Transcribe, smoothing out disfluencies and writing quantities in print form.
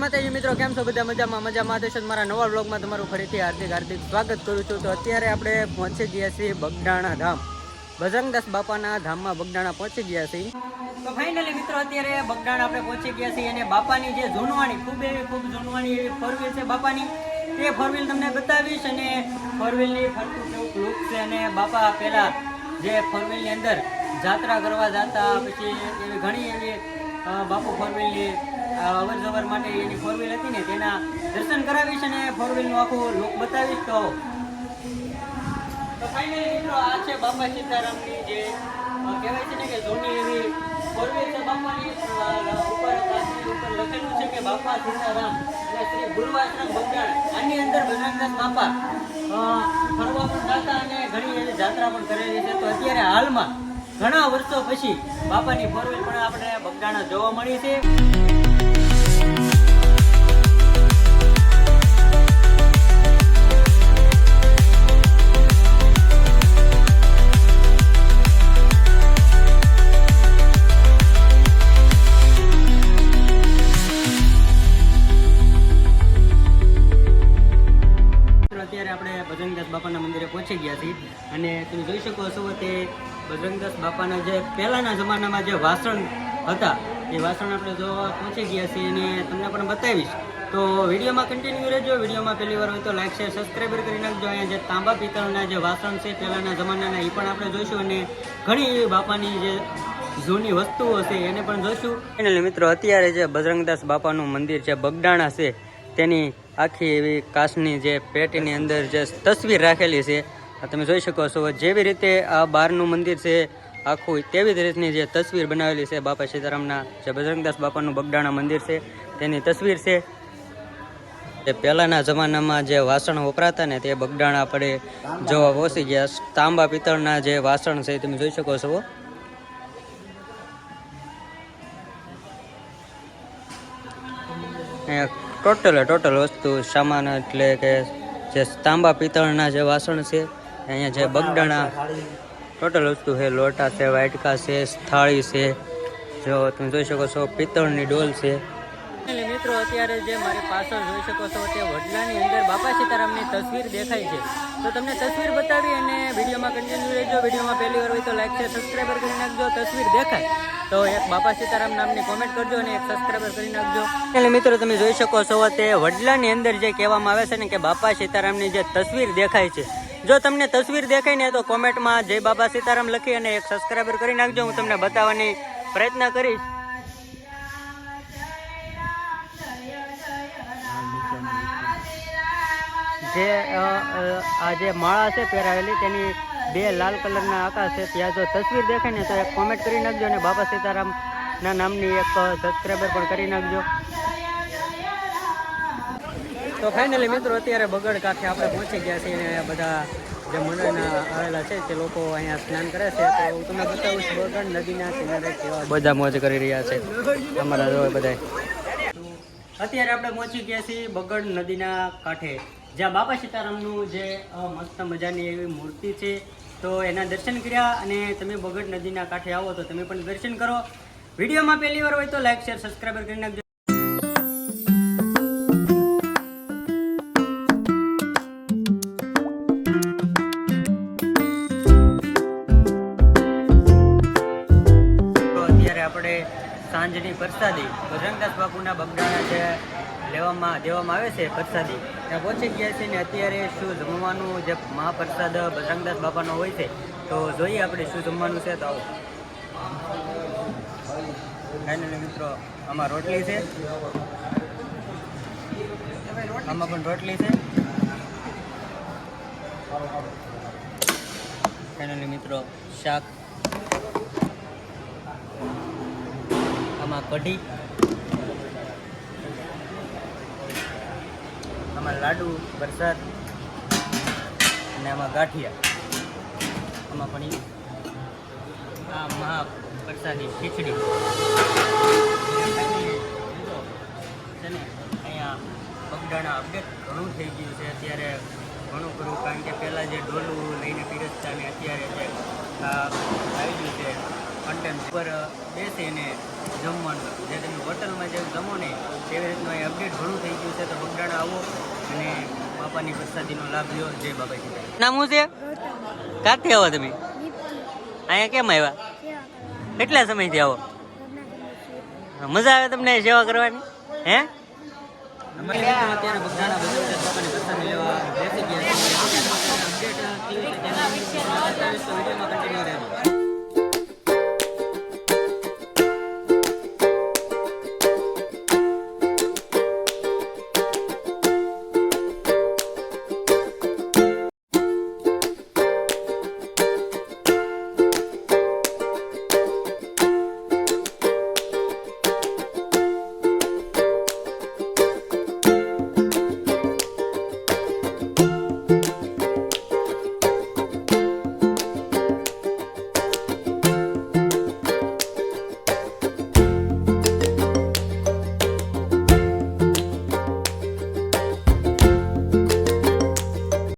માતાજી મિત્રો, કેમ છો બધા? મજામાં થશે. મારા નવા બ્લોગમાં તમારું ફરીથી હાર્દિક સ્વાગત કરું છું. તો અત્યારે આપણે પહોંચી ગયા છીએ બગડાણા ધામ. બજરંગદાસ બાપાના ધામમાં બગડાણા પહોંચી ગયા છીએ. તો ફાઇનલી મિત્રો અત્યારે બગડાણા આપણે પહોંચી ગયા છીએ અને બાપાની જે જૂનવાણી ખૂબ જૂનવાણી એવી ફોરવ્હીલ છે બાપાની, તે ફોરવ્હીલ તમને બતાવીશ અને ફોરવ્હીલની ફરતું કેવું લુક છે અને બાપા પહેલા જે ફોરવ્હીલની અંદર જાત્રા કરવા જતા, પછી એવી ઘણી એવી બાપુ ફોરવ્હીલની અવર જવર માટે એની ફોરવ્હીલ હતી ને તેના દર્શન કરાવીશ અને ફોરવ્હીલનું આખું લુક બતાવીશ. તો ફાઇનલી મિત્રો આ છે બાપા સીતારામની જે કહેવાય છે ને કે જૂની એવી ફોરવ્હીલ છે બાપાની. ઉપર લખેલું છે કે બાપા સીતારામ અને શ્રી ગુરુવાશ્રમ બગડાણા. આની અંદર બજરંગદાસ બાપા ફરવા પણ જતા અને ઘણી એવી જાત્રા પણ કરેલી છે. તો અત્યારે હાલમાં ઘણા વર્ષો પછી બાપાની ફોરવ્હીલ પણ આપણે બગડાણા જોવા મળી છે. અત્યારે આપણે બજરંગદાસ બાપાના મંદિરે પહોંચી ગયા છીએ અને તમે જોઈ શકો છો તે બજરંગદાસ બાપાના જે પહેલાના જમાનામાં જે વાસણ હતા એ વાસણ આપણે જોવા પહોંચી ગયા છીએ અને તમને પણ બતાવીશ. તો વિડીયોમાં કન્ટિન્યુ રહેજો. વિડીયોમાં પહેલી વાર હોય તો લાઈક શેર સબસ્ક્રાઈબર કરી નાખજો. અહીંયા જે તાંબા પિત્તળના જે વાસણ છે પહેલાના જમાનાના એ પણ આપણે જોઈશું અને ઘણી એવી બાપાની જે જૂની વસ્તુઓ છે એને પણ જોઈશું. એટલે મિત્રો અત્યારે જે બજરંગદાસ બાપાનું મંદિર છે બગડાણા છે તેની આખી એવી કાચની જે પેટીની અંદર જે તસવીર રાખેલી છે તમે જોઈ શકો છો. જેવી રીતે આ બહારનું મંદિર છે આખું તેવી જ રીતની જે તસવીર બનાવેલી છે બાપા સીતારામના જે બજરંગદાસ બાપાનું બગડાણા મંદિર છે તેની તસવીર છે. એ પહેલાંના જમાનામાં જે વાસણ વપરાતા ને તે બગડાણા આપણે જોવા પહોંચી ગયા. તાંબા પિત્તળના જે વાસણ છે તમે જોઈ શકો છો. ટોટલ વસ્તુ સામાન એટલે કે જે તાંબા પિત્તળના જે વાસણ છે અહીંયા જે બગડાણા ટોટલ વસ્તુ છે. લોટા છે, વાટકા છે, થાળી છે, જો તમે જોઈ શકો છો પિત્તળની ડોલ છે. મિત્રો અત્યારે જે મારી પાછળ જોઈ શકો છો તે વડલાની અંદર બાપા સીતારામની તસવીર દેખાય છે. તો તમને તસવીર બતાવી અને વિડીયોમાં કન્ટિન્યુ રહેજો. વિડીયોમાં પહેલી વાર હોય તો લાઈક શેર સબસ્ક્રાઈબર કરી નાખજો. તસવીર દેખાય તો એક બાપા સીતારામ નામની કોમેન્ટ કરજો અને એક સબસ્ક્રાઈબર કરી નાખજો. એટલે મિત્રો તમે જોઈ શકો છો તે વડલાની અંદર જે કહેવામાં આવે છે ને કે બાપા સીતારામની જે તસવીર દેખાય છે, જો તમને તસવીર દેખાય ને તો કોમેન્ટમાં જય બાપા સીતારામ લખી અને એક સબસ્ક્રાઈબર કરી નાખજો. હું તમને બતાવવાની પ્રયત્ન કરીશ. જે આ જે માળા છે પહેરાવેલી તેની બે લાલ કલરના આકાશ છે, ત્યાં જો તસવીર દેખાય ને તો એક કોમેન્ટ કરી નાખજો અને બાપા સીતારામના નામની એક સબસ્ક્રાઈબર પણ કરી નાખજો. તો ફાઇનલી મિત્રો અત્યારે બગડ કાંઠે આપણે પહોંચી ગયા છીએ અને બધા જે મંડળના આવેલા છે તે લોકો અહીંયા સ્નાન કરે છે. તો હું તમને બતાવું છું બગડ નદીના કિનારે કેવા બધા મોજ કરી રહ્યા છે અમારા જો બધા. અત્યારે આપણે પહોંચી ગયા છીએ બગડ નદીના કાંઠે, જ્યાં બાપા સીતારામનું જે મસ્ત મજાની એવી મૂર્તિ છે. તો એના દર્શન કર્યા અને તમે બગડ નદીના કાંઠે આવો તો તમે પણ દર્શન કરો. વિડીયોમાં પહેલી વાર હોય તો લાઈક શેર સબસ્ક્રાઈબર કરી નાખજો. તો અત્યારે આપણે સાંજની પ્રસાદી બજરંગદાસ બાપુના બગડાના જે દેવામાં આવે છે પ્રસાદી ત્યાં પહોંચી ગયા છે ને અત્યારે શું જમવાનું જે મહાપ્રસાદ બજરંગદાસ બાપાનો હોય છે તો જોઈએ આપણે શું જમવાનું છે. તો આવો ફાઇનલી મિત્રો આમાં રોટલી છે, આમાં પણ રોટલી છે. ફાઇનલી મિત્રો શાક, આમાં કઢી, આમાં લાડુ વરસાદ અને આમાં ગાંઠિયા, આમાં પણ આ મહાપ્રસાદી ખીચડી છે ને. અહીંયા બગડાણા અપડેટ ઘણું થઈ ગયું છે અત્યારે, ઘણું ખરું. કારણ કે પહેલાં જે ડોલું લઈને પીરસતા ને અત્યારે જે આવી ગયું છે કન્ટેન્ટ ઉપર બેસીને જમવાનું, જે તમે હોટલમાં જેમ જમો ને એવી રીતનું અહીં અપડેટ ઘણું થઈ ગયું છે. તો બગડાણા આવો અને બાપાની પ્રસાદીનો લાભ લ્યો. જય બાબાજી. નામ શું છે? ક્યાંથી આવો તમે? અહીંયા કેમ આવ્યા? કેટલા સમયથી આવો? મજા આવે તમને સેવા કરવાની? હે? અત્યારે બગડાણા બજરંગદાસ બાપાની પ્રસાદી લેવા બેસી ગયા છે. અપડેટ કેવી છે તેના વિડીયોમાં કન્ટિન્યુ રહેજો.